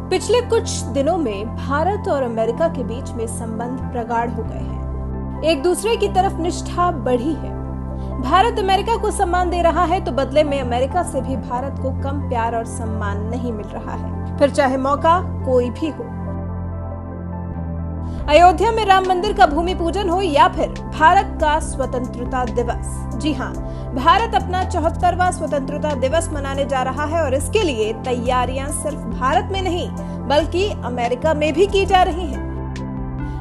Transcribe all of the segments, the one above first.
पिछले कुछ दिनों में भारत और अमेरिका के बीच में संबंध प्रगाढ़ हो गए हैं। एक दूसरे की तरफ निष्ठा बढ़ी है। भारत अमेरिका को सम्मान दे रहा है तो बदले में अमेरिका से भी भारत को कम प्यार और सम्मान नहीं मिल रहा है, फिर चाहे मौका कोई भी हो। अयोध्या में राम मंदिर का भूमि पूजन हो या फिर भारत का स्वतंत्रता दिवस। जी हाँ, भारत अपना 74वां स्वतंत्रता दिवस मनाने जा रहा है और इसके लिए तैयारियां सिर्फ भारत में नहीं बल्कि अमेरिका में भी की जा रही हैं।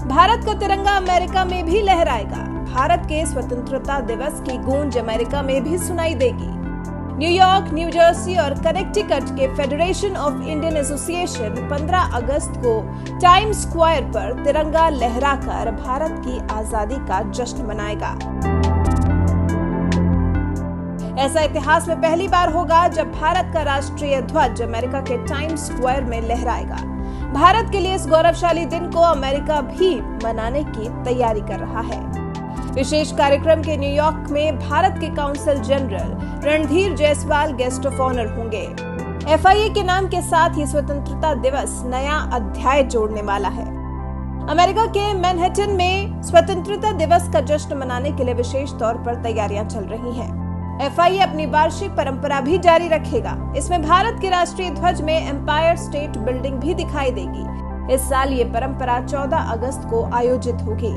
भारत का तिरंगा अमेरिका में भी लहराएगा। भारत के स्वतंत्रता दिवस की गूंज अमेरिका में भी सुनाई देगी। न्यूयॉर्क, न्यू जर्सी और कनेक्टिकट के फेडरेशन ऑफ इंडियन एसोसिएशन 15 अगस्त को टाइम्स स्क्वायर पर तिरंगा लहराकर भारत की आजादी का जश्न मनाएगा। ऐसा इतिहास में पहली बार होगा जब भारत का राष्ट्रीय ध्वज अमेरिका के टाइम्स स्क्वायर में लहराएगा। भारत के लिए इस गौरवशाली दिन को अमेरिका भी मनाने की तैयारी कर रहा है। विशेष कार्यक्रम के न्यूयॉर्क में भारत के consul general Randhir Jaiswal guest of honour होंगे। FIA के नाम के साथ ये स्वतंत्रता दिवस नया अध्याय जोड़ने वाला है। अमेरिका के मैनहट्टन में स्वतंत्रता दिवस का जश्न मनाने के लिए विशेष तौर पर तैयारियां चल रही हैं। FIA अपनी वार्षिक परंपरा भी जारी रखेगा। इसमें भारत के राष्ट्रीय ध्वज में एम्पायर स्टेट बिल्डिंग भी दिखाई देगी। इस साल ये परंपरा 14 अगस्त को आयोजित होगी।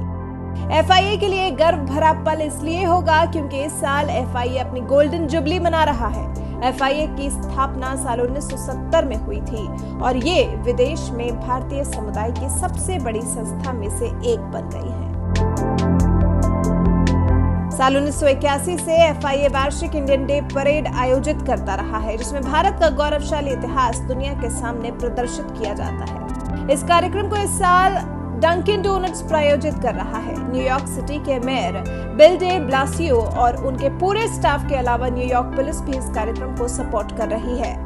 FIA के लिए गर्व भरा पल इसलिए होगा क्योंकि इस साल FIA अपनी गोल्डन जुबली मना रहा है। FIA की स्थापना साल 1970 में हुई थी और ये विदेश में भारतीय समुदाय की सबसे बड़ी संस्था में से एक बन गई है। साल 1981 से FIA वार्षिक इंडियन डे परेड आयोजित करता रहा है, जिसमें भारत का गौरवशाली इतिहास दुनिया के सामने प्रदर्शित किया जाता है। इस कार्यक्रम को इस साल डंकिन डोनट्स प्रायोजित कर रहा है। न्यूयॉर्क सिटी के मेयर बिल डे ब्लासियो और उनके पूरे स्टाफ के अलावा न्यूयॉर्क पुलिस भी इस कार्यक्रम को सपोर्ट कर रही है।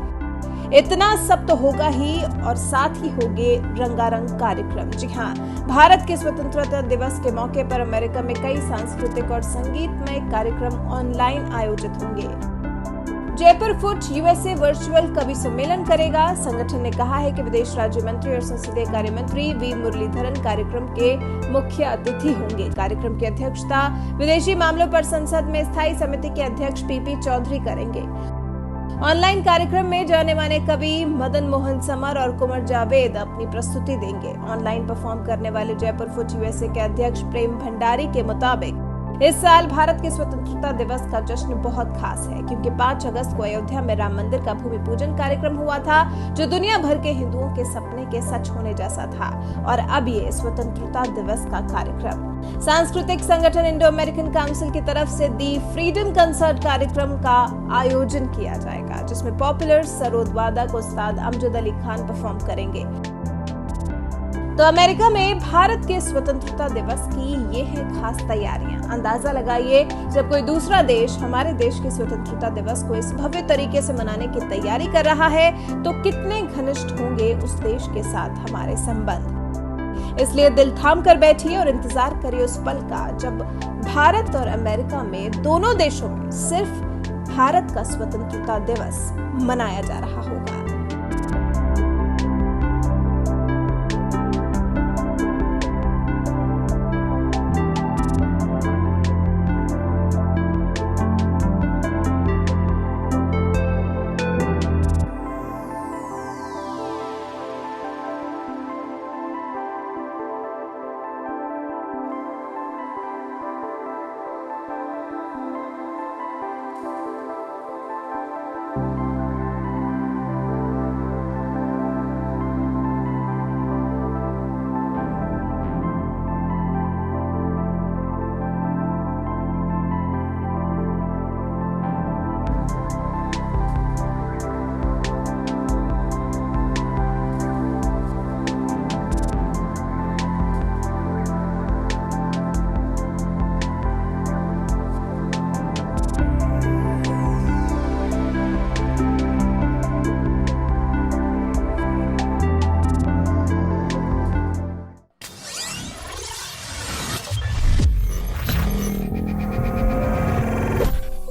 इतना सब तो होगा ही और साथ ही होंगे रंगारंग कार्यक्रम। जी हाँ, भारत के स्वतंत्रता दिवस के मौके पर अमेरिका में कई सांस्कृतिक और संगीतमय कार्यक्रम ऑनलाइन आयोजित होंगे। जयपुर फुट USA वर्चुअल कवि सम्मेलन करेगा। संगठन ने कहा है कि विदेश राज्य मंत्री और संसदीय कार्य मंत्री वी मुरलीधरन कार्यक्रम के मुख्य अतिथि होंगे। कार्यक्रम की अध्यक्षता विदेशी मामलों पर संसद में स्थायी समिति के अध्यक्ष PP चौधरी करेंगे। ऑनलाइन कार्यक्रम में जाने माने कवि मदन मोहन समर और कुंवर जावेद अपनी प्रस्तुति देंगे। ऑनलाइन परफॉर्म करने वाले जयपुर फुट USA के अध्यक्ष प्रेम भंडारी के मुताबिक इस साल भारत के स्वतंत्रता दिवस का जश्न बहुत खास है क्योंकि 5 अगस्त को अयोध्या में राम मंदिर का भूमि पूजन कार्यक्रम हुआ था, जो दुनिया भर के हिंदुओं के सपने के सच होने जैसा था। और अब ये स्वतंत्रता दिवस का कार्यक्रम सांस्कृतिक संगठन इंडो अमेरिकन काउंसिल की तरफ से दी फ्रीडम कंसर्ट कार्यक्रम का आयोजन किया जाएगा, जिसमें पॉपुलर सरोद वादक उस्ताद अमजद अली खान परफॉर्म करेंगे। तो अमेरिका में भारत के स्वतंत्रता दिवस की ये है खास तैयारियां। अंदाजा लगाइए, जब कोई दूसरा देश हमारे देश के स्वतंत्रता दिवस को इस भव्य तरीके से मनाने की तैयारी कर रहा है तो कितने घनिष्ठ होंगे उस देश के साथ हमारे संबंध। इसलिए दिल थाम कर बैठिए और इंतजार करिए उस पल का जब भारत और अमेरिका में दोनों देशों में सिर्फ भारत का स्वतंत्रता दिवस मनाया जा रहा है।